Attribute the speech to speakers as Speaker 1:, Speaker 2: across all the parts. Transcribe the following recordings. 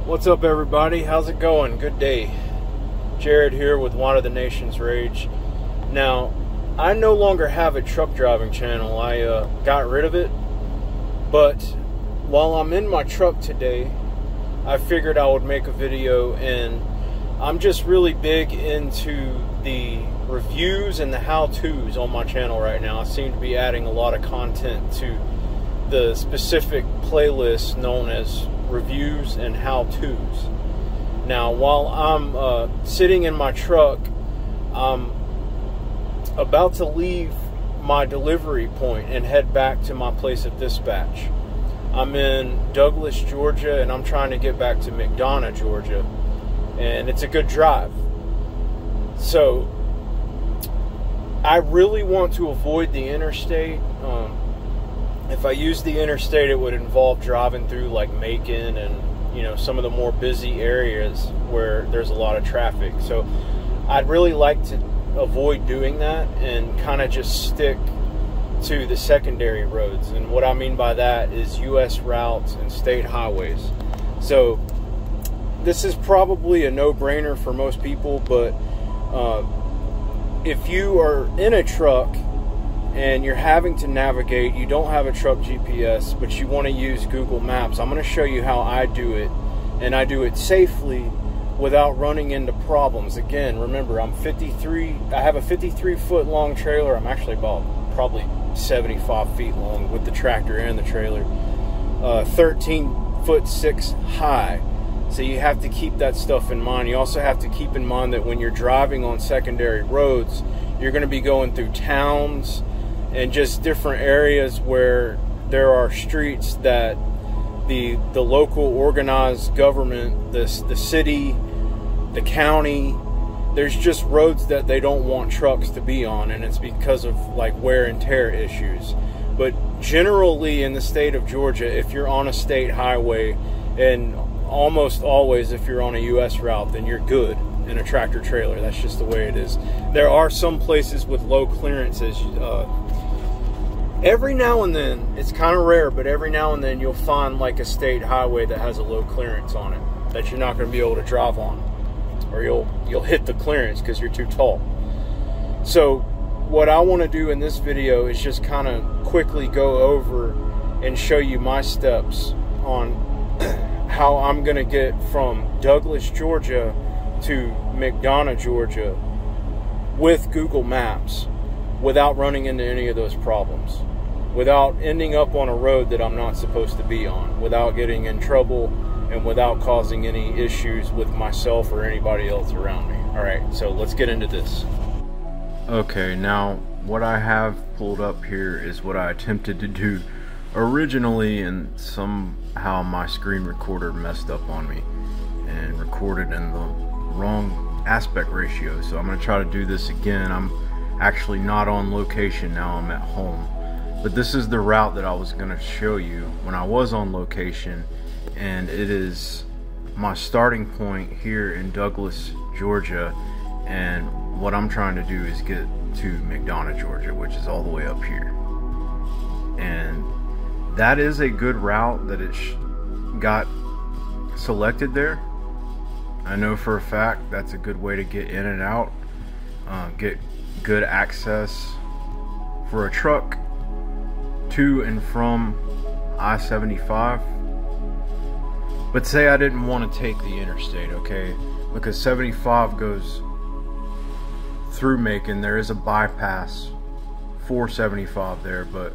Speaker 1: What's up, everybody? How's it going? Good day. Jared here with Water the Nation's Rage. Now, I no longer have a truck driving channel. I got rid of it. But while I'm in my truck today, I figured I would make a video, and I'm just really big into the reviews and the how-tos on my channel right now. I seem to be adding a lot of content to the specific playlist known as reviews and how-tos. Now, while I'm sitting in my truck, I'm about to leave my delivery point and head back to my place of dispatch. I'm in Douglas, Georgia, and I'm trying to get back to McDonough, Georgia, and it's a good drive. So I really want to avoid the interstate. If I use the interstate, it would involve driving through like Macon and, you know, some of the more busy areas where there's a lot of traffic. So I'd really like to avoid doing that and kind of just stick to the secondary roads. And what I mean by that is U.S. routes and state highways. So this is probably a no-brainer for most people, but if you are in a truck and you're having to navigate, you don't have a truck GPS, but you want to use Google Maps, I'm going to show you how I do it, and I do it safely without running into problems. Again, remember, I have a 53-foot long trailer. I'm actually about probably 75 feet long with the tractor and the trailer. 13'6" high. So you have to keep that stuff in mind. You also have to keep in mind that when you're driving on secondary roads, you're going to be going through towns and just different areas where there are streets that the local organized government, the city, the county, there's just roads that they don't want trucks to be on, and it's because of like wear and tear issues. But generally in the state of Georgia, if you're on a state highway, and almost always if you're on a U.S. route, then you're good in a tractor trailer. That's just the way it is. There are some places with low clearances. Every now and then, it's kind of rare, but every now and then you'll find like a state highway that has a low clearance on it that you're not going to be able to drive on, or you'll hit the clearance because you're too tall. So what I want to do in this video is just kind of quickly go over and show you my steps on how I'm going to get from Douglas, Georgia to McDonough, Georgia with Google Maps without running into any of those problems, without ending up on a road that I'm not supposed to be on, without getting in trouble, and without causing any issues with myself or anybody else around me. Alright, so let's get into this. Okay, now what I have pulled up here is what I attempted to do originally, and somehow my screen recorder messed up on me and recorded in the wrong aspect ratio. So I'm going to try to do this again. I'm actually not on location now, I'm at home. But this is the route that I was going to show you when I was on location, and it is my starting point here in Douglas, Georgia, and what I'm trying to do is get to McDonough, Georgia, which is all the way up here. And that is a good route that it got selected there. I know for a fact that's a good way to get in and out, get good access for a truck to and from I-75. But say I didn't want to take the interstate, okay, because 75 goes through Macon. There is a bypass for 75 there, but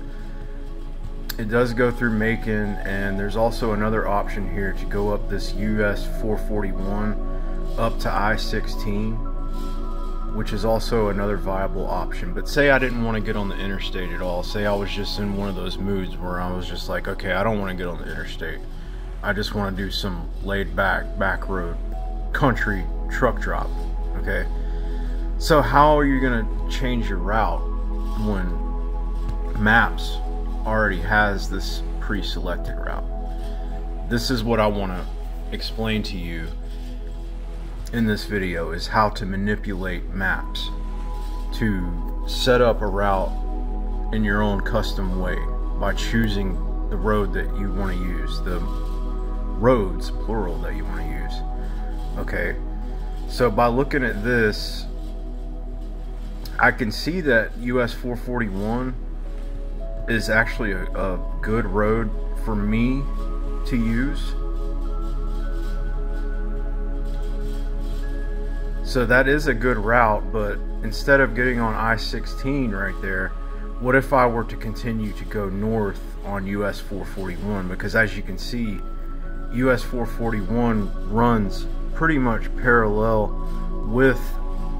Speaker 1: it does go through Macon, and there's also another option here to go up this US 441 up to I-16, which is also another viable option. But say I didn't want to get on the interstate at all. Say I was just in one of those moods where I was just like, okay, I don't want to get on the interstate. I just want to do some laid back road country truck drop. Okay, so how are you going to change your route when Maps already has this pre-selected route? This is what I want to explain to you in this video, is how to manipulate Maps to set up a route in your own custom way by choosing the road that you want to use, the roads, plural, that you want to use. Okay, so by looking at this, I can see that US 441 is actually a good road for me to use. So that is a good route, but instead of getting on I-16 right there, what if I were to continue to go north on US 441? Because as you can see, US 441 runs pretty much parallel with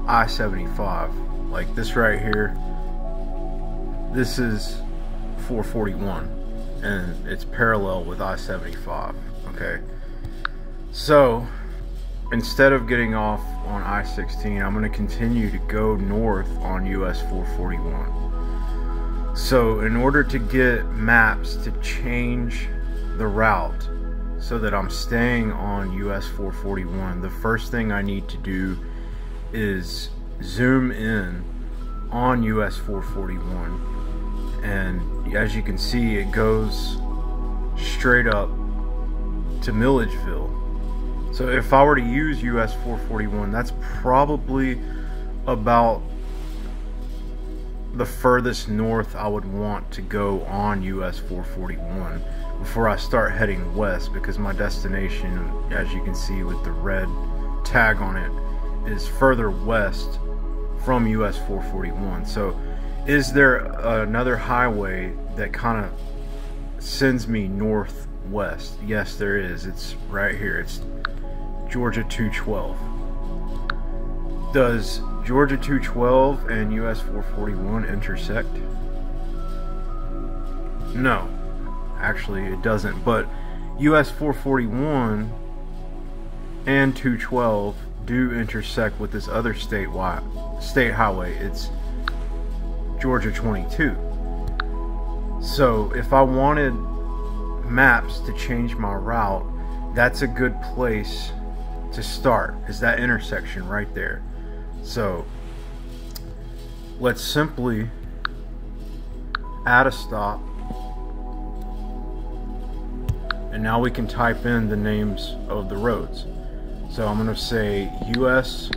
Speaker 1: I-75. Like this right here, this is 441 and it's parallel with I-75. Okay, so instead of getting off on I-16, I'm going to continue to go north on US 441. So in order to get maps to change the route so that I'm staying on US 441, the first thing I need to do is zoom in on US 441, and as you can see, it goes straight up to Milledgeville. So if I were to use US 441, that's probably about the furthest north I would want to go on US 441 before I start heading west, because my destination, as you can see with the red tag on it, is further west from US 441. So is there another highway that kind of sends me northwest? Yes, there is. It's right here. It's Georgia 212. Does Georgia 212 and US 441 intersect? No, actually it doesn't, but US 441 and 212 do intersect with this other state highway. It's Georgia 22. So if I wanted maps to change my route, that's a good place to start, is that intersection right there. So let's simply add a stop, and now we can type in the names of the roads. So I'm going to say US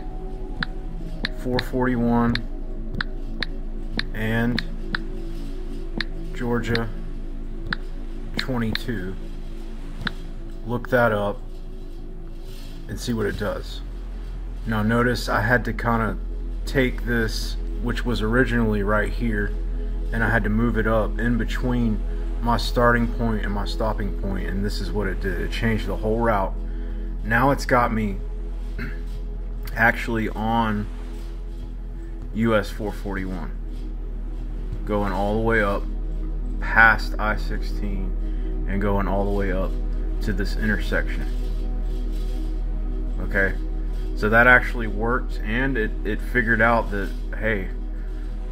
Speaker 1: 441 and Georgia 22. Look that up and see what it does. Now notice I had to kind of take this, which was originally right here, and I had to move it up in between my starting point and my stopping point, and this is what it did. It changed the whole route. Now it's got me actually on US 441, going all the way up past I-16 and going all the way up to this intersection. Okay, so that actually worked, and it figured out that, hey,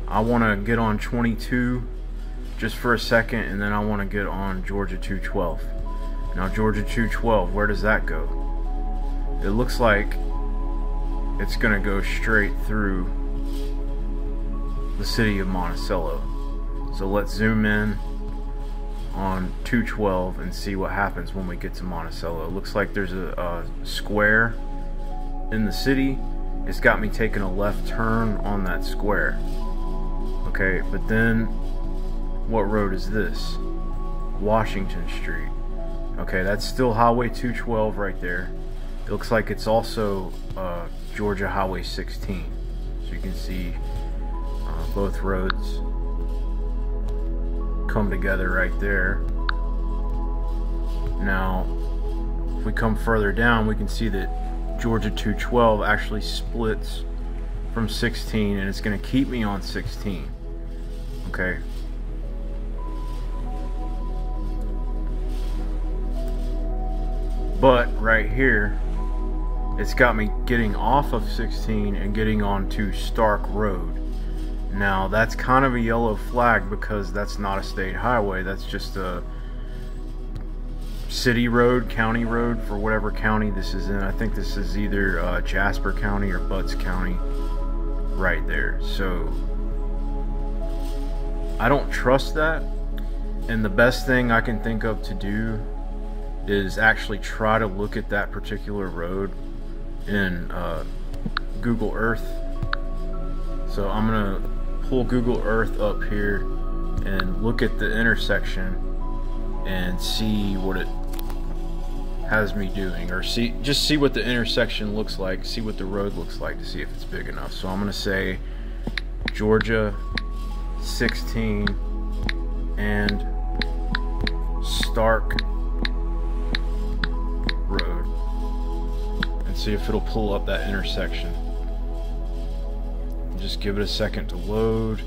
Speaker 1: I want to get on 22 just for a second, and then I want to get on Georgia 212. Now Georgia 212, where does that go? It looks like it's gonna go straight through the city of Monticello. So let's zoom in on 212 and see what happens when we get to Monticello. It looks like there's a square in the city. It's got me taking a left turn on that square. Okay, but then what road is this? Washington Street. Okay, that's still Highway 212 right there. It looks like it's also Georgia Highway 16. So you can see both roads come together right there. Now, if we come further down, we can see that Georgia 212 actually splits from 16, and it's going to keep me on 16. Okay. But right here, it's got me getting off of 16 and getting onto Stark Road. Now that's kind of a yellow flag because that's not a state highway. That's just a city road, county road for whatever county this is in. I think this is either Jasper County or Butts County right there. So I don't trust that, and the best thing I can think of to do is actually try to look at that particular road in Google Earth. So I'm gonna pull Google Earth up here and look at the intersection and see what it has me doing, or just see what the intersection looks like, see what the road looks like, to see if it's big enough. So I'm gonna say Georgia 16 and Stark Road, and see if it'll pull up that intersection. Just give it a second to load.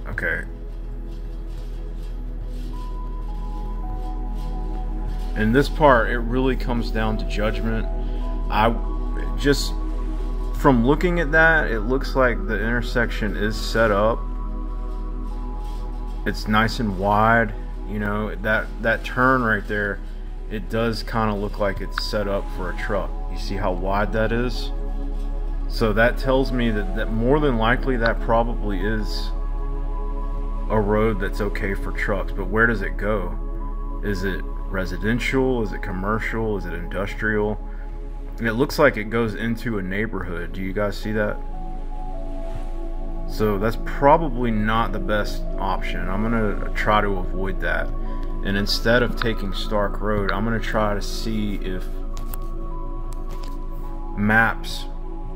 Speaker 1: Okay. In this part, it really comes down to judgment. Just from looking at that, it looks like the intersection is set up. It's nice and wide. You know, that turn right there, it does kind of look like it's set up for a truck. You see how wide that is? So that tells me that more than likely that probably is a road that's okay for trucks. But where does it go? Is it residential? Is it commercial? Is it industrial? And it looks like it goes into a neighborhood. Do you guys see that? So that's probably not the best option. I'm gonna try to avoid that, and instead of taking Stark Road, I'm gonna try to see if maps,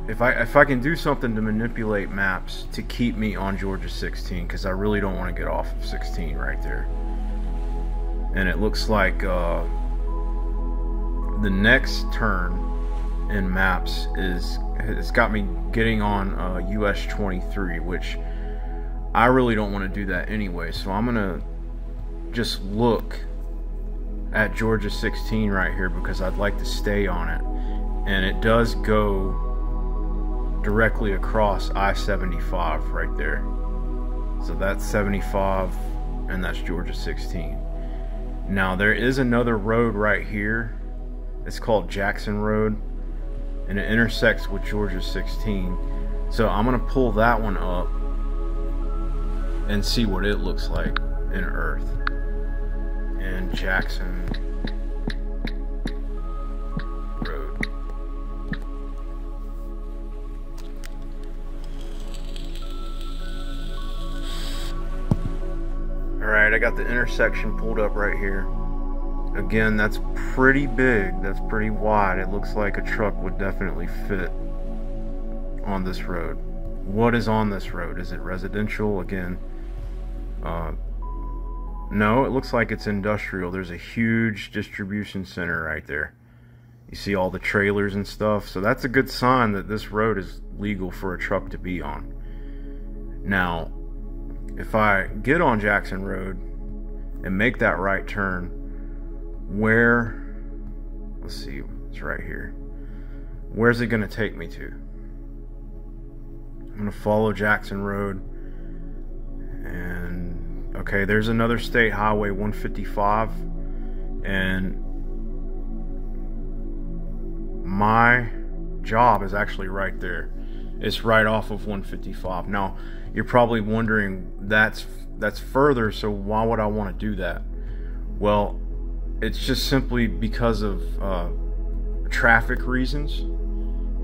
Speaker 1: if I can do something to manipulate maps to keep me on Georgia 16, because I really don't want to get off of 16 right there. And it looks like the next turn in maps it's got me getting on US 23, which I really don't want to do that anyway. So I'm gonna just look at Georgia 16 right here, because I'd like to stay on it, and it does go directly across I-75 right there. So that's 75, and that's Georgia 16. Now there is another road right here. It's called Jackson Road, and it intersects with Georgia 16. So I'm gonna pull that one up and see what it looks like in Earth. And Jackson Road. Alright, I got the intersection pulled up right here. Again, that's pretty big, that's pretty wide. It looks like a truck would definitely fit on this road. What is on this road? Is it residential? Again, no, it looks like it's industrial. There's a huge distribution center right there. You see all the trailers and stuff. So that's a good sign that this road is legal for a truck to be on. Now, if I get on Jackson Road and make that right turn, let's see, it's right here. Where's it gonna take me to? I'm gonna follow Jackson Road, and okay, there's another state highway, 155, and my job is actually right there. It's right off of 155. Now, you're probably wondering, that's further, so why would I want to do that? Well, it's just simply because of traffic reasons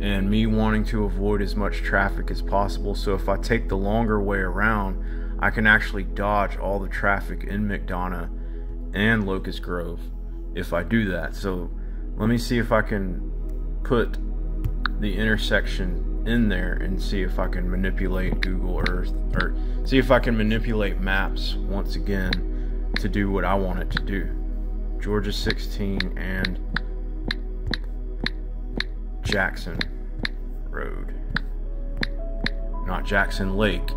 Speaker 1: and me wanting to avoid as much traffic as possible. So if I take the longer way around, I can actually dodge all the traffic in McDonough and Locust Grove if I do that. So let me see if I can put the intersection in there and see if I can manipulate Google Earth, or see if I can manipulate maps once again to do what I want it to do. Georgia 16 and Jackson Road, not Jackson Lake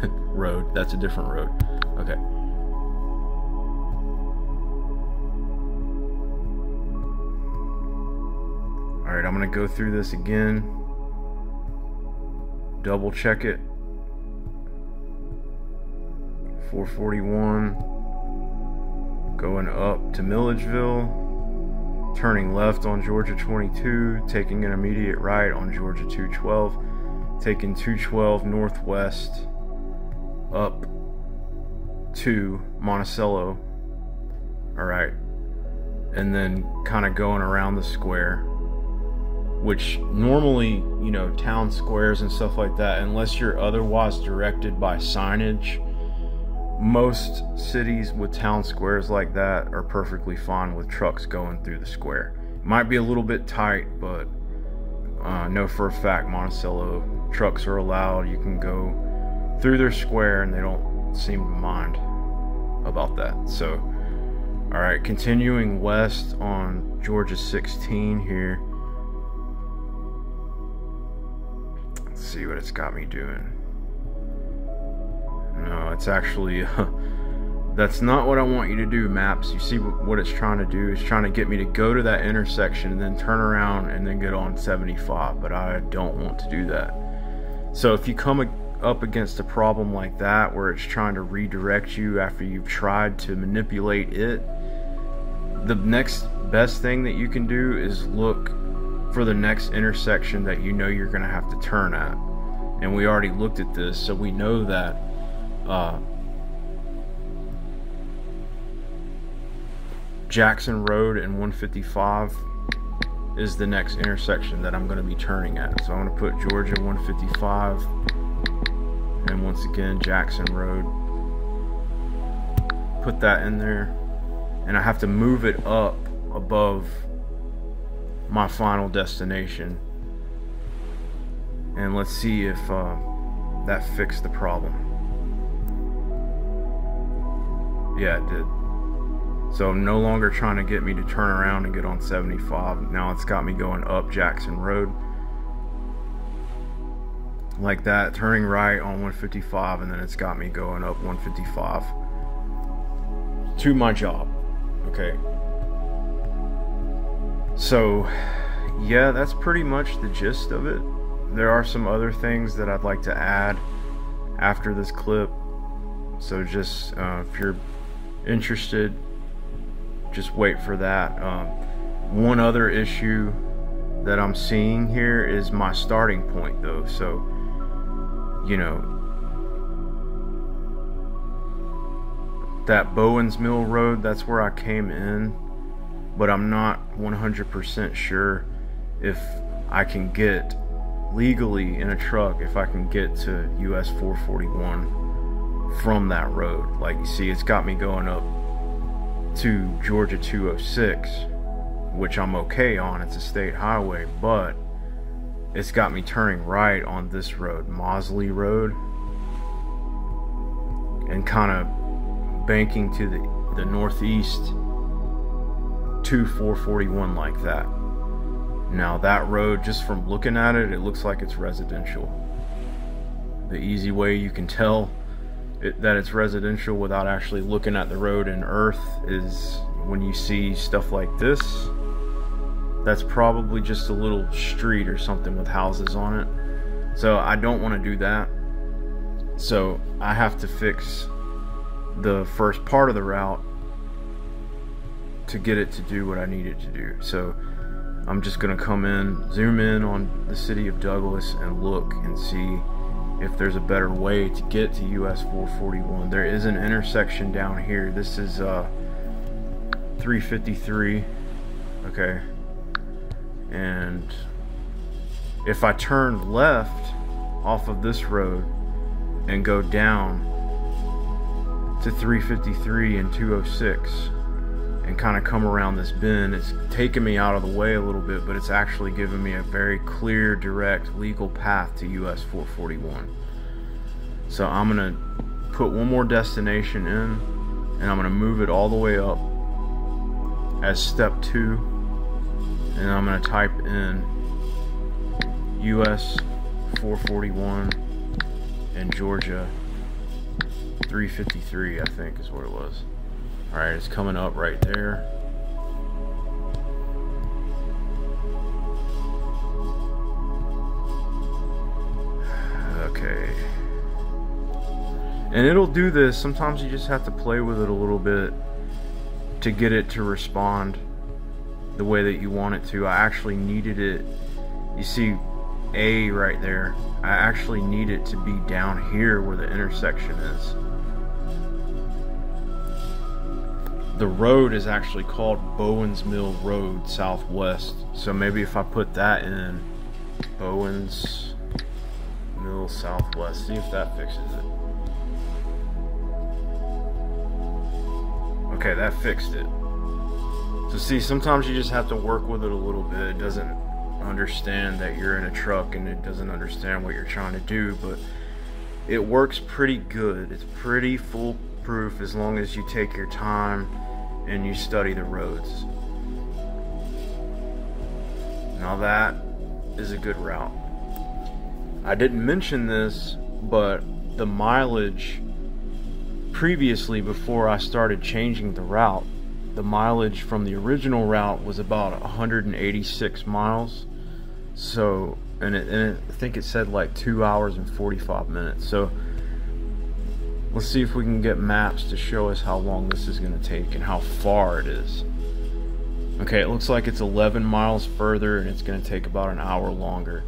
Speaker 1: Road, that's a different road. Okay. Alright, I'm gonna go through this again, double check it. 441, going up to Milledgeville, turning left on Georgia 22, taking an immediate right on Georgia 212, taking 212 northwest up to Monticello. Alright, and then kind of going around the square, which normally, you know, town squares and stuff like that, unless you're otherwise directed by signage, most cities with town squares like that are perfectly fine with trucks going through the square. It might be a little bit tight, but know for a fact Monticello trucks are allowed. You can go through their square and they don't seem to mind about that. So all right, continuing west on Georgia 16 here. Let's see what it's got me doing. No, it's actually that's not what I want you to do, Maps. You see what it's trying to do? It's trying to get me to go to that intersection and then turn around and then get on 75, but I don't want to do that. So if you come up against a problem like that where it's trying to redirect you after you've tried to manipulate it, the next best thing that you can do is look for the next intersection that you know you're going to have to turn at. And we already looked at this, so we know that Jackson Road and 155 is the next intersection that I'm going to be turning at. So I'm going to put Georgia 155 and once again Jackson Road, put that in there, and I have to move it up above my final destination, and let's see if that fixed the problem. Yeah, it did. So no longer trying to get me to turn around and get on 75. Now it's got me going up Jackson Road like that, turning right on 155, and then it's got me going up 155 to my job. Okay, so yeah, that's pretty much the gist of it. There are some other things that I'd like to add after this clip, so just if you're interested, just wait for that. One other issue that I'm seeing here is my starting point though. So, you know, that Bowens Mill Road, that's where I came in, but I'm not 100% sure if I can get legally in a truck, if I can get to US 441 from that road. Like you see, it's got me going up to Georgia 206, which I'm okay on, it's a state highway, but it's got me turning right on this road, Mosley Road, and kind of banking to the northeast to 441 like that. Now that road, just from looking at it, it looks like it's residential. The easy way you can tell that it's residential without actually looking at the road in earth is when you see stuff like this. That's probably just a little street or something with houses on it. So I don't want to do that. So I have to fix the first part of the route to get it to do what I need it to do. So I'm just going to come in, zoom in on the city of Douglas and look and see if there's a better way to get to US 441. There is an intersection down here. This is 353. Okay. And if I turn left off of this road and go down to 353 and 206 and kind of come around this bend, it's taking me out of the way a little bit, but it's actually giving me a very clear, direct, legal path to US 441. So I'm gonna put one more destination in, and I'm gonna move it all the way up as step 2, and I'm gonna type in US 441 and Georgia 353, I think is what it was. Alright, it's coming up right there. Okay. And it'll do this. Sometimes you just have to play with it a little bit to get it to respond the way that you want it to. I actually needed it. You see A right there. I actually need it to be down here where the intersection is. the road is actually called Bowens Mill Road Southwest. So maybe if I put that in, Bowens Mill Southwest, see if that fixes it. Okay, that fixed it. So see, sometimes you just have to work with it a little bit. It doesn't understand that you're in a truck, and it doesn't understand what you're trying to do, but it works pretty good. It's pretty foolproof as long as you take your time and you study the roads. Now that is a good route. I didn't mention this, but the mileage previously, before I started changing the route, the mileage from the original route was about 186 miles. So, and I think it said like 2 hours and 45 minutes. So let's see if we can get maps to show us how long this is going to take and how far it is. Okay, it looks like it's 11 miles further, and it's going to take about an hour longer.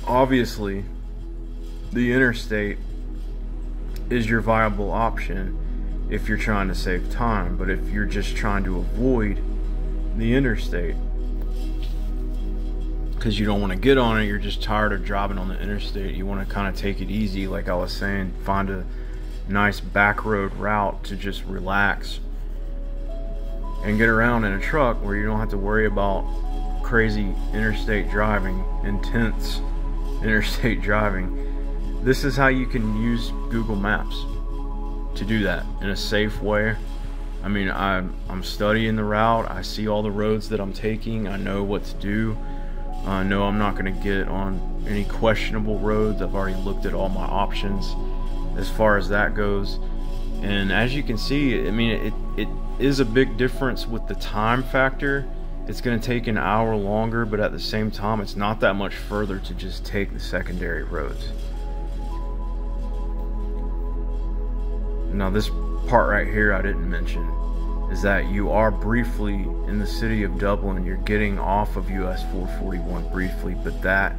Speaker 1: Obviously, the interstate is your viable option if you're trying to save time, but if you're just trying to avoid the interstate because you don't want to get on it, you're just tired of driving on the interstate, you want to kind of take it easy, like I was saying, find a nice back road route to just relax and get around in a truck where you don't have to worry about crazy interstate driving, intense interstate driving. This is how you can use Google Maps to do that in a safe way. I mean, I'm studying the route. I see all the roads that I'm taking. I know what to do. I know I'm not going to get on any questionable roads. I've already looked at all my options as far as that goes. And as you can see, I mean, it is a big difference with the time factor. It's going to take an hour longer, but at the same time, it's not that much further to just take the secondary roads. Now this part right here I didn't mention is that you are briefly in the city of Dublin. You're getting off of US 441 briefly, but that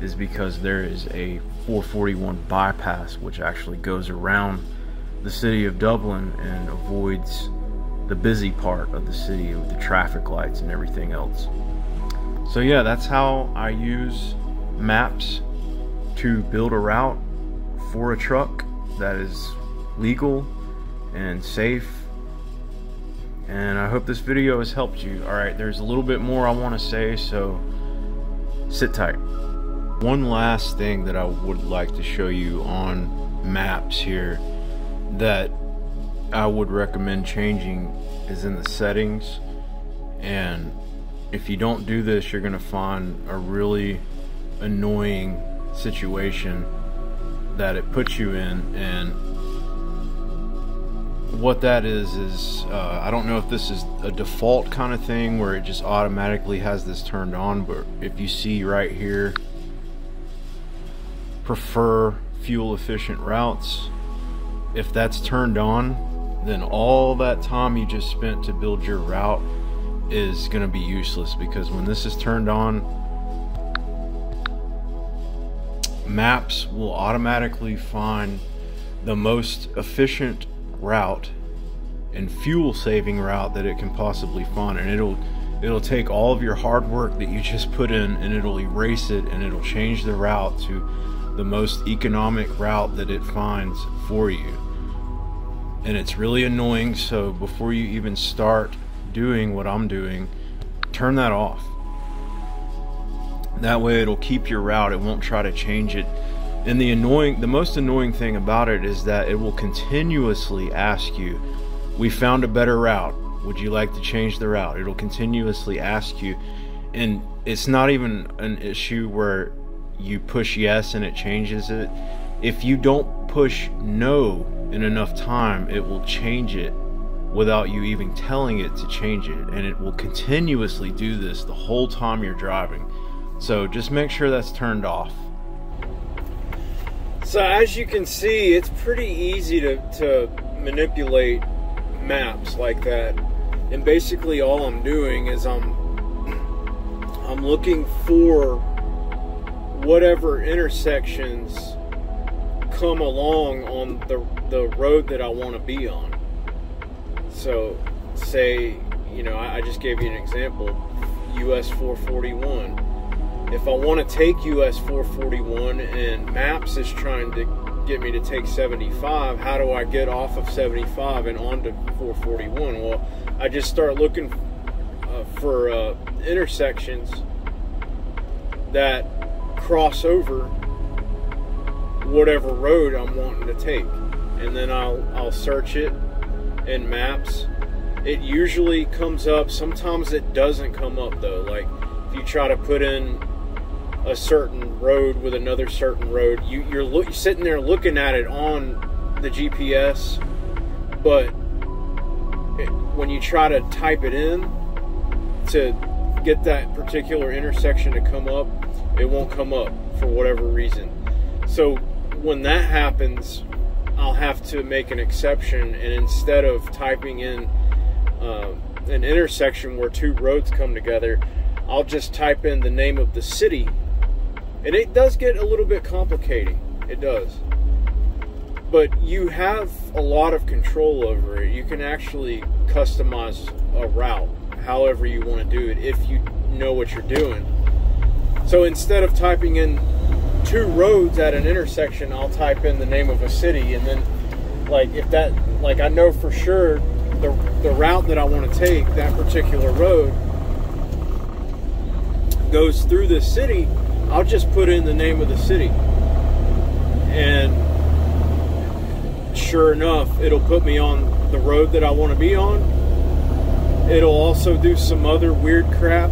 Speaker 1: is because there is a 441 bypass which actually goes around the city of Dublin and avoids the busy part of the city with the traffic lights and everything else. So yeah, that's how I use maps to build a route for a truck that is legal and safe. And I hope this video has helped you. Alright, there's a little bit more I want to say, so sit tight. One last thing that I would like to show you on maps here that I would recommend changing is in the settings. And if you don't do this, you're gonna find a really annoying situation that it puts you in. And what that is I don't know if this is a default kind of thing where it just automatically has this turned on, but if you see right here, prefer fuel efficient routes, if that's turned on, then all that time you just spent to build your route is going to be useless, because when this is turned on, maps will automatically find the most efficient route and fuel saving route that it can possibly find, and it'll take all of your hard work that you just put in and it'll erase it, and it'll change the route to the most economic route that it finds for you. And it's really annoying. So before you even start doing what I'm doing, turn that off. That way it'll keep your route, it won't try to change it. And the most annoying thing about it is that it will continuously ask you, we found a better route, would you like to change the route? It'll continuously ask you, and it's not even an issue where you push yes and it changes it. If you don't push no in enough time, it will change it without you even telling it to change it, and it will continuously do this the whole time you're driving. So just make sure that's turned off. So as you can see, it's pretty easy to manipulate maps like that. And basically all I'm doing is I'm looking for whatever intersections come along on the road that I want to be on. So say, you know, I just gave you an example, US 441. If I want to take US 441 and Maps is trying to get me to take 75, how do I get off of 75 and onto 441? Well, I just start looking for intersections that cross over whatever road I'm wanting to take, and then I'll search it in Maps. It usually comes up. Sometimes it doesn't come up though. Like if you try to put in a certain road with another certain road, you're sitting there looking at it on the GPS, but when you try to type it in to get that particular intersection to come up, it won't come up for whatever reason. So when that happens, I'll have to make an exception, and instead of typing in an intersection where two roads come together, I'll just type in the name of the city. And it does get a little bit complicating. It does. But you have a lot of control over it. You can actually customize a route however you want to do it if you know what you're doing. So instead of typing in two roads at an intersection, I'll type in the name of a city, and then like if that, like I know for sure the route that I want to take, that particular road goes through this city, I'll just put in the name of the city, and sure enough, it'll put me on the road that I want to be on. It'll also do some other weird crap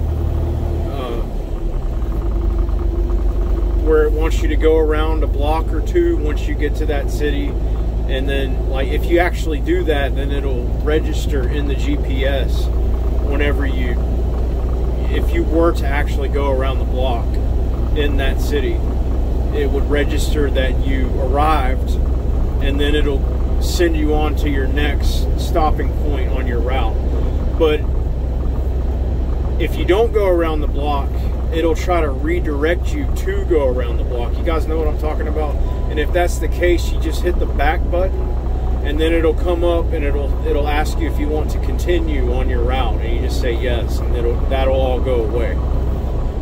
Speaker 1: where it wants you to go around a block or two once you get to that city, and then like if you actually do that, then it'll register in the GPS whenever if you were to actually go around the block in that city, it would register that you arrived, and then it'll send you on to your next stopping point on your route. But if you don't go around the block, it'll try to redirect you to go around the block. You guys know what I'm talking about? And if that's the case, you just hit the back button, and then it'll come up and it'll ask you if you want to continue on your route, and you just say yes, and that'll all go away.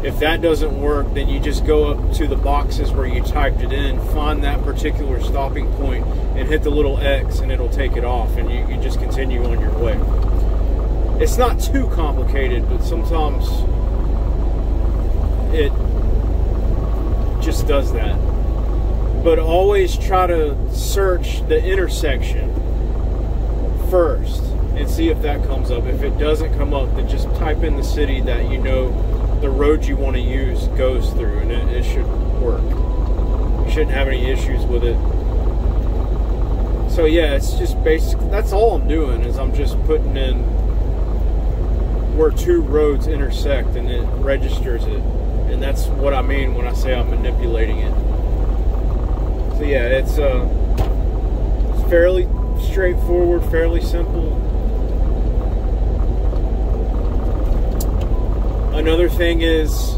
Speaker 1: If that doesn't work, then you just go up to the boxes where you typed it in, find that particular stopping point, and hit the little X, and it'll take it off, and you just continue on your way. It's not too complicated, but sometimes it just does that. But always try to search the intersection first and see if that comes up. If it doesn't come up, then just type in the city that you know the road you want to use goes through, and it should work. You shouldn't have any issues with it. So yeah, it's just basically, that's all I'm doing, is I'm just putting in where two roads intersect, and it registers it. And that's what I mean when I say I'm manipulating it. So yeah, it's fairly straightforward, fairly simple. Another thing is,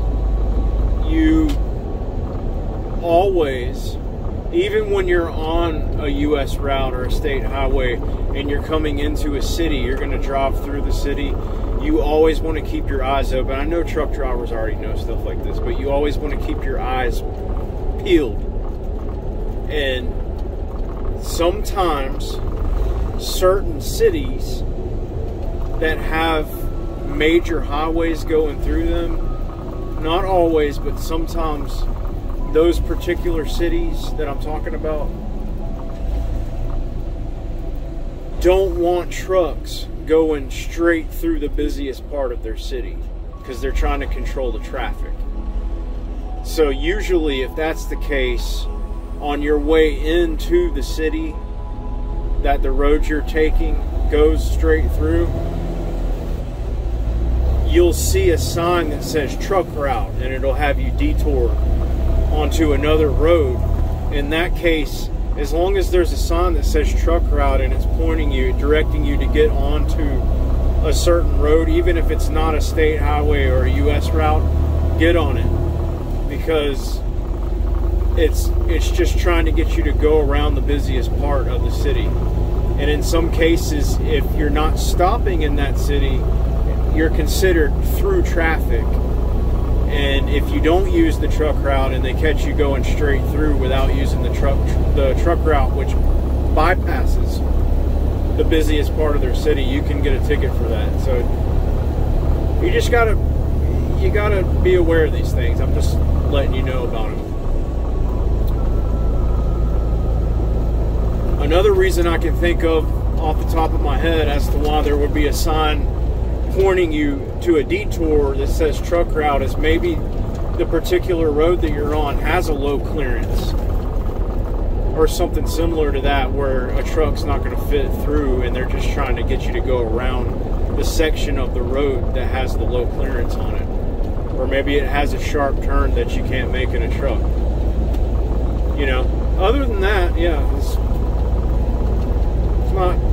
Speaker 1: you always, even when you're on a US route or a state highway and you're coming into a city, you're going to drive through the city, you always want to keep your eyes open. I know truck drivers already know stuff like this, but you always want to keep your eyes peeled. And sometimes certain cities that have major highways going through them, not always, but sometimes those particular cities that I'm talking about don't want trucks going straight through the busiest part of their city because they're trying to control the traffic. So usually, if that's the case, on your way into the city that the road you're taking goes straight through, you'll see a sign that says truck route, and it'll have you detour onto another road. In that case, as long as there's a sign that says truck route and it's pointing you, directing you to get onto a certain road, even if it's not a state highway or a US route, get on it, because it's just trying to get you to go around the busiest part of the city. And in some cases, if you're not stopping in that city, you're considered through traffic. And if you don't use the truck route and they catch you going straight through without using the truck route, which bypasses the busiest part of their city, you can get a ticket for that. So you just gotta be aware of these things. I'm just letting you know about them. Another reason I can think of off the top of my head as to why there would be a sign pointing you to a detour that says truck route is maybe the particular road that you're on has a low clearance or something similar to that, where a truck's not going to fit through and they're just trying to get you to go around the section of the road that has the low clearance on it. Or maybe it has a sharp turn that you can't make in a truck. You know, other than that, yeah, it's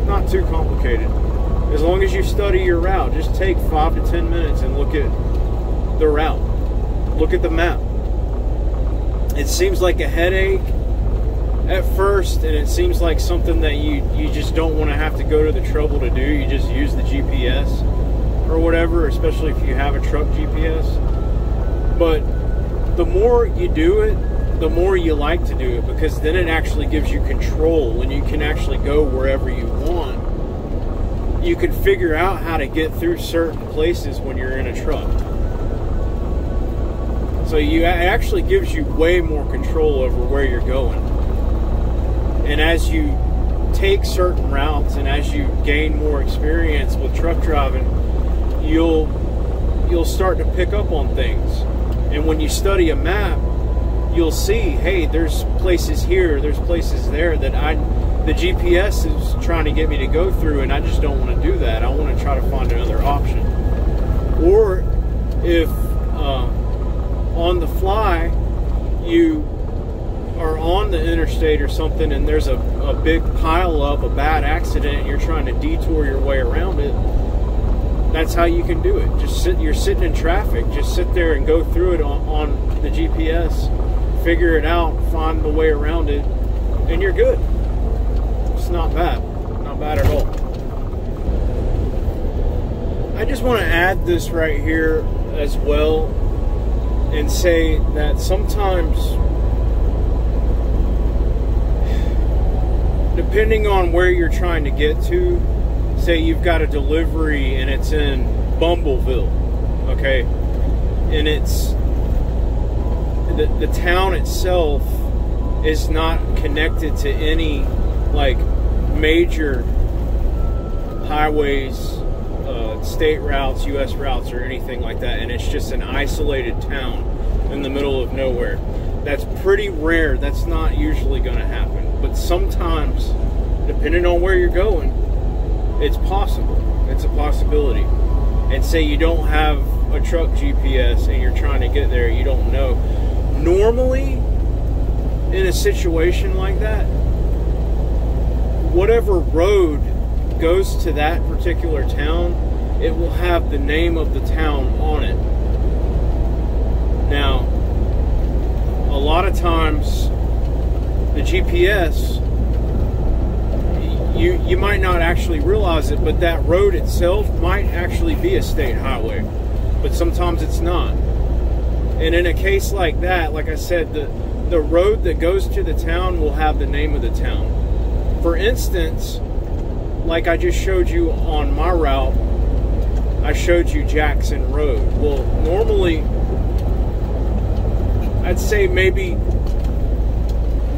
Speaker 1: not too complicated. As long as you study your route, just take 5 to 10 minutes and look at the route. Look at the map. It seems like a headache at first, and it seems like something that you just don't want to have to go to the trouble to do. You just use the GPS or whatever, especially if you have a truck GPS. But the more you do it, the more you like to do it, because then it actually gives you control and you can actually go wherever you want. You can figure out how to get through certain places when you're in a truck. So it actually gives you way more control over where you're going. And as you take certain routes and as you gain more experience with truck driving, you'll start to pick up on things. And when you study a map, you'll see, hey, there's places here, there's places there that the GPS is trying to get me to go through, and I just don't want to do that. I want to try to find another option. Or if on the fly you are on the interstate or something and there's a big pile up, a bad accident, and you're trying to detour your way around it, that's how you can do it. You're sitting in traffic, just sit there and go through it on the GPS, figure it out, find the way around it, and you're good. It's not bad. Not bad at all. I just want to add this right here as well and say that sometimes, depending on where you're trying to get to, say you've got a delivery and it's in Bumbleville, okay, and it's the town itself is not connected to any like major highways, state routes, U.S. routes, or anything like that, and it's just an isolated town in the middle of nowhere. That's pretty rare. That's not usually going to happen. But sometimes, depending on where you're going, it's possible. It's a possibility. And say you don't have a truck GPS and you're trying to get there, you don't know. Normally, in a situation like that, whatever road goes to that particular town, it will have the name of the town on it. Now, a lot of times, the GPS, you might not actually realize it, but that road itself might actually be a state highway, but sometimes it's not. And in a case like that, like I said, the road that goes to the town will have the name of the town. For instance, like I just showed you on my route, I showed you Jackson Road. Well, normally, I'd say maybe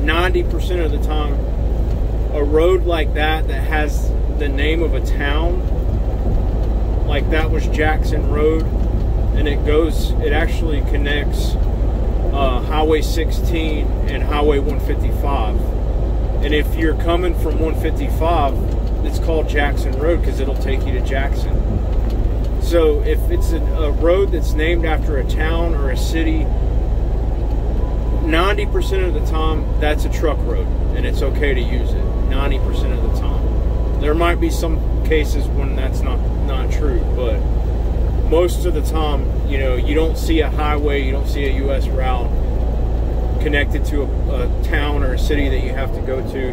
Speaker 1: 90% of the time, a road like that has the name of a town, like that was Jackson Road, and it actually connects Highway 16 and Highway 155. And if you're coming from 155, it's called Jackson Road because it'll take you to Jackson. So if it's a road that's named after a town or a city, 90% of the time, that's a truck road, and it's okay to use it 90% of the time. There might be some cases when that's not true, but most of the time, you know, you don't see a highway, you don't see a U.S. route connected to a town or a city that you have to go to.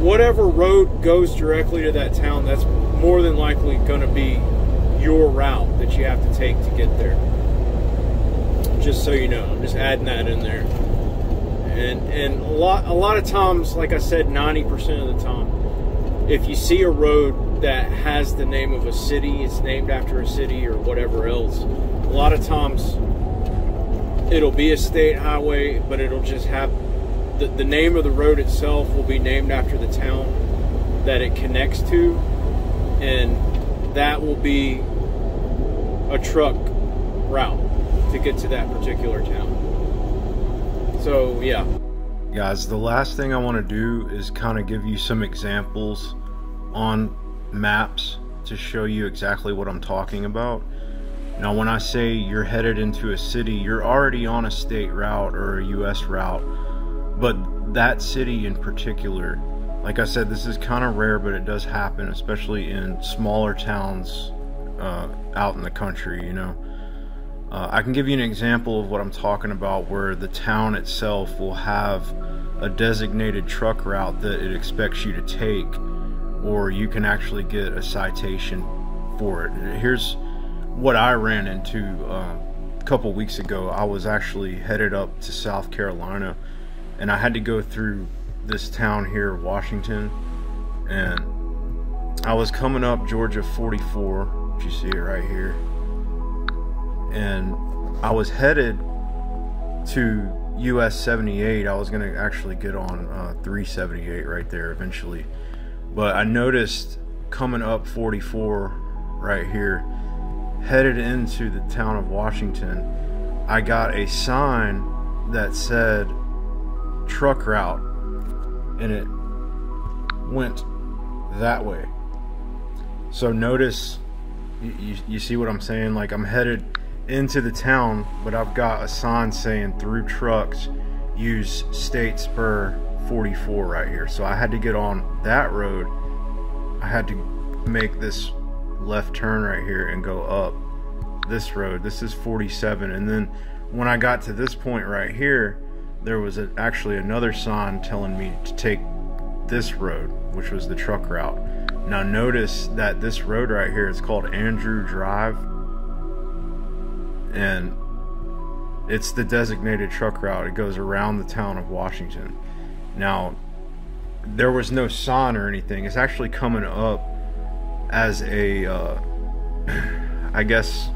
Speaker 1: whatever road goes directly to that town, that's more than likely going to be your route that you have to take to get there. Just so you know, I'm just adding that in there. And a lot of times, like I said, 90% of the time, if you see a road that has the name of a city, it's named after a city or whatever else, a lot of times it'll be a state highway, but it'll just have the name of the road itself will be named after the town that it connects to, and that will be a truck route to get to that particular town. So yeah.
Speaker 2: Guys, the last thing I want to do is kind of give you some examples on maps to show you exactly what I'm talking about. Now, when I say you're headed into a city, you're already on a state route or a US route, but that city in particular, like I said, this is kind of rare, but it does happen, especially in smaller towns out in the country, you know. I can give you an example of what I'm talking about, where the town itself will have a designated truck route that it expects you to take, or you can actually get a citation for it. Here's what I ran into a couple weeks ago. I was actually headed up to South Carolina, and I had to go through this town here, Washington, and I was coming up Georgia 44, you see it right here, and I was headed to US 78. I was going to actually get on 378 right there eventually, but I noticed coming up 44 right here, headed into the town of Washington, I got a sign that said truck route, and it went that way. So notice, you see what I'm saying? Like, I'm headed into the town, but I've got a sign saying through trucks use State Spur 44 right here. So I had to get on that road. I had to make this left turn right here and go up this road. This is 47, and then when I got to this point right here, there was actually another sign telling me to take this road, which was the truck route. Now notice that this road right here is called Andrew Drive, and it's the designated truck route. It goes around the town of Washington. Now, there was no sign or anything. It's actually coming up as a I guess,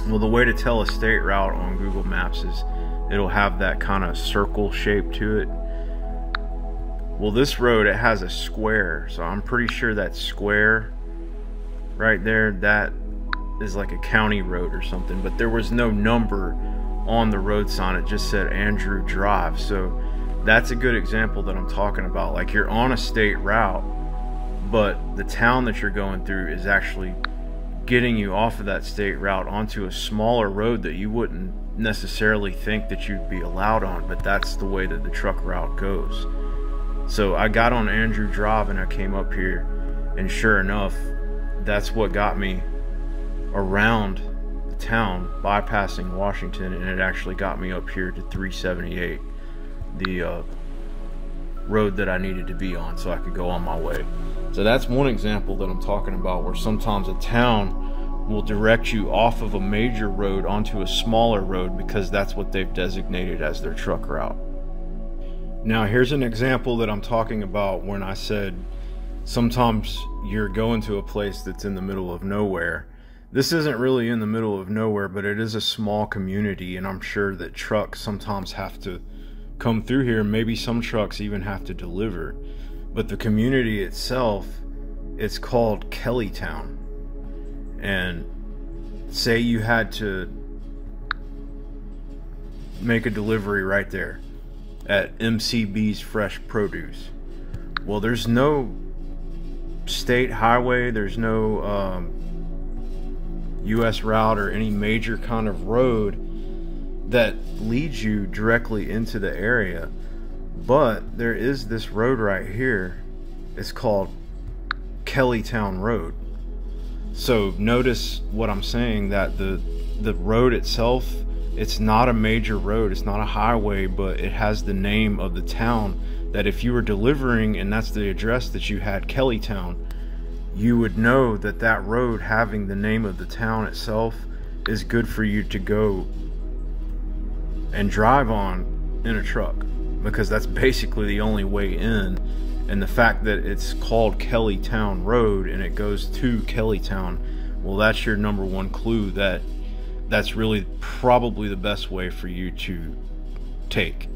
Speaker 2: well, the way to tell a state route on Google Maps is it'll have that kind of circle shape to it. Well, this road, it has a square, so I'm pretty sure that square right there, that is like a county road or something, but there was no number on the road sign. It just said Andrew Drive. So that's a good example that I'm talking about. Like, you're on a state route, but the town that you're going through is actually getting you off of that state route onto a smaller road that you wouldn't necessarily think that you'd be allowed on, but that's the way that the truck route goes. So I got on Andrew Drive and I came up here, and sure enough, that's what got me around the town, bypassing Washington, and it actually got me up here to 378, the road that I needed to be on so I could go on my way. So that's one example that I'm talking about, where sometimes a town will direct you off of a major road onto a smaller road because that's what they've designated as their truck route. Now, here's an example that I'm talking about when I said sometimes you're going to a place that's in the middle of nowhere. This isn't really in the middle of nowhere, but it is a small community, and I'm sure that trucks sometimes have to come through here. Maybe some trucks even have to deliver. But the community itself, it's called Kellytown. And say you had to make a delivery right there at MCB's Fresh Produce. Well, there's no state highway, there's no US route or any major kind of road that leads you directly into the area, but there is this road right here. It's called Kellytown Road. So notice what I'm saying, that the road itself, it's not a major road, it's not a highway, but it has the name of the town that if you were delivering and that's the address that you had, Kellytown, you would know that that road having the name of the town itself is good for you to go and drive on in a truck, because that's basically the only way in. And the fact that it's called Kellytown Road and it goes to Kellytown, well, that's your number one clue that that's really probably the best way for you to take.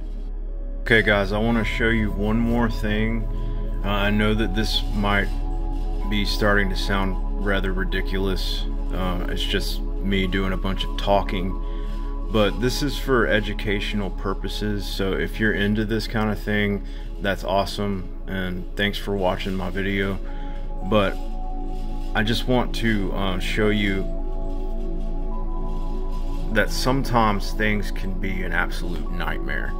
Speaker 2: Okay guys, I want to show you one more thing. I know that this might be starting to sound rather ridiculous. It's just me doing a bunch of talking, but this is for educational purposes. So if you're into this kind of thing, that's awesome, and thanks for watching my video. But I just want to show you that sometimes things can be an absolute nightmare.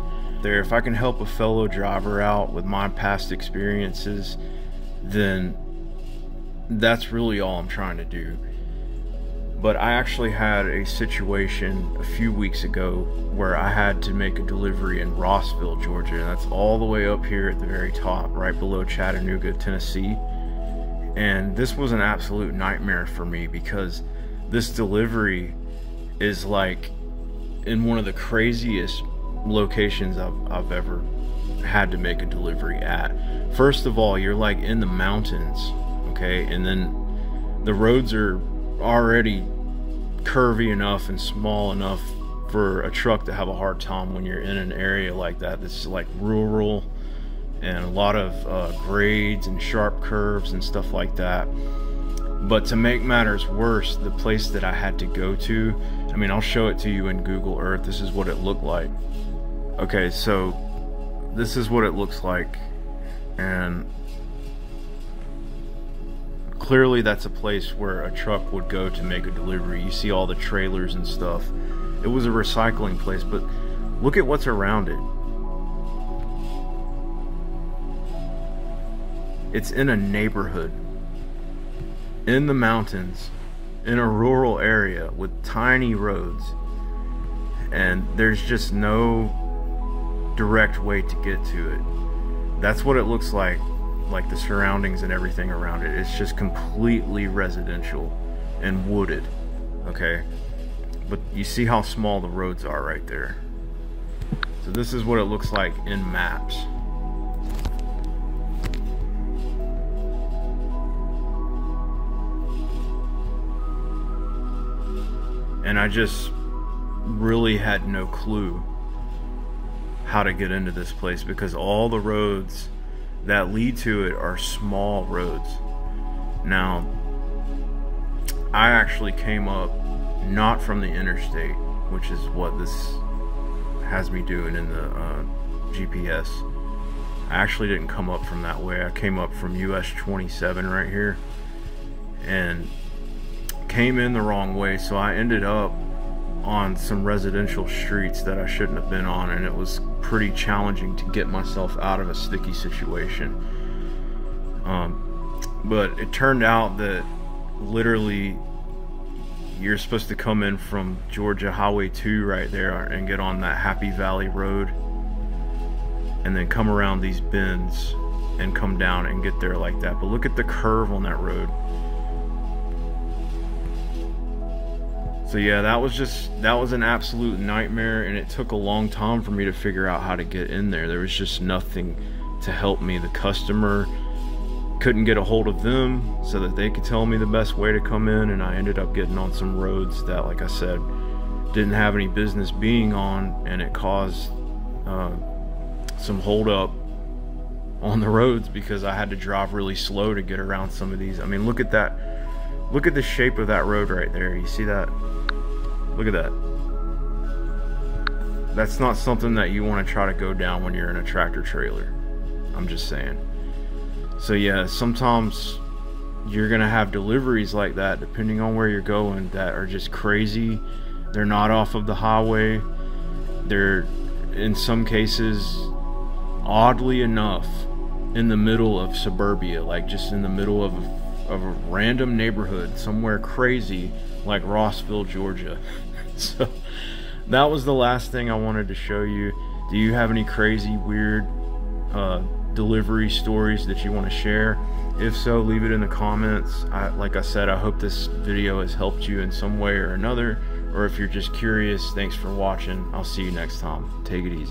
Speaker 2: If I can help a fellow driver out with my past experiences, then that's really all I'm trying to do. But I actually had a situation a few weeks ago where I had to make a delivery in Rossville, Georgia. And that's all the way up here at the very top, right below Chattanooga, Tennessee. And this was an absolute nightmare for me, because this delivery is like in one of the craziest locations I've ever had to make a delivery at. First of all, you're like in the mountains, okay? And then the roads are already curvy enough and small enough for a truck to have a hard time when you're in an area like that that's like rural and a lot of grades and sharp curves and stuff like that. But to make matters worse, the place that I had to go to, I mean, I'll show it to you in Google Earth. This is what it looked like. Okay, so this is what it looks like, and clearly that's a place where a truck would go to make a delivery. You see all the trailers and stuff. It was a recycling place, but look at what's around it. It's in a neighborhood, in the mountains, in a rural area with tiny roads, and there's just no direct way to get to it. That's what it looks like the surroundings and everything around it. It's just completely residential and wooded, okay? But you see how small the roads are right there. So this is what it looks like in maps. And I just really had no clue how to get into this place, because all the roads that lead to it are small roads. Now, I actually came up not from the interstate, which is what this has me doing in the GPS. I actually didn't come up from that way. I came up from US 27 right here and came in the wrong way, so I ended up on some residential streets that I shouldn't have been on, and it was pretty challenging to get myself out of a sticky situation. But it turned out that literally you're supposed to come in from Georgia Highway 2 right there and get on that Happy Valley Road, and then come around these bends and come down and get there like that. But look at the curve on that road. So yeah, that was an absolute nightmare, and it took a long time for me to figure out how to get in there. There was just nothing to help me. The customer couldn't get a hold of them so that they could tell me the best way to come in, and I ended up getting on some roads that, like I said, didn't have any business being on, and it caused some hold up on the roads because I had to drive really slow to get around some of these. I mean, look at that. Look at the shape of that road right there. You see that? Look at that. That's not something that you want to try to go down when you're in a tractor trailer. I'm just saying. So yeah, sometimes you're gonna have deliveries like that, depending on where you're going, that are just crazy. They're not off of the highway. They're, in some cases, oddly enough, in the middle of suburbia, like just in the middle of a random neighborhood somewhere crazy like Rossville, Georgia. So that was the last thing I wanted to show you. Do you have any crazy, weird delivery stories that you want to share? If so, leave it in the comments. Like I said, I hope this video has helped you in some way or another, or if you're just curious, thanks for watching. I'll see you next time. Take it easy.